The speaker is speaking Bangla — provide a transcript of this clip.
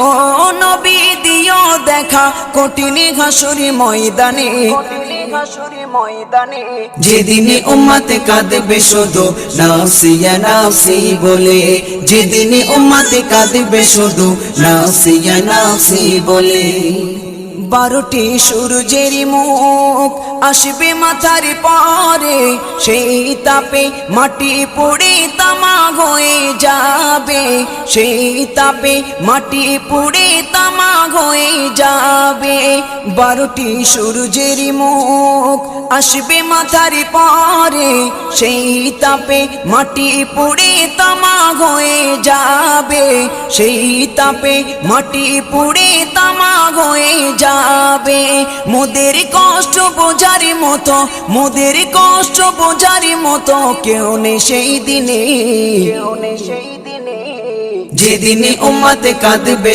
ও নবী দিও দেখা কঠিন হাসুরি ময়দানে, যেদিনে উম্মত কাঁদবে শুধু নাফসি ইয়া নাফসি বলে, যেদিনে উম্মত কাঁদবে শুধু নাফসি ইয়া নাফসি বলে। 12টি সূর্যের মুখ আসবে মাথার পরে, সেই তাপে মাটি পুড়ে তামা হয়ে যাবে, সেই তাপে মাটি পুড়ে তামা হয়ে যাবে। 12টি সূর্যের মুখ আসবে মাথার পরে, সেই তাপে মাটি পুড়ে তামা হয়ে যাবে, সেই তাপে মাটি পুড়ে তামা হয়ে যাবে। মোদের কষ্ট বোঝার মতো, মোদের কষ্ট বোঝার মতো কেউ নেই সেই দিনে, যেদিনে উম্মত কাঁদবে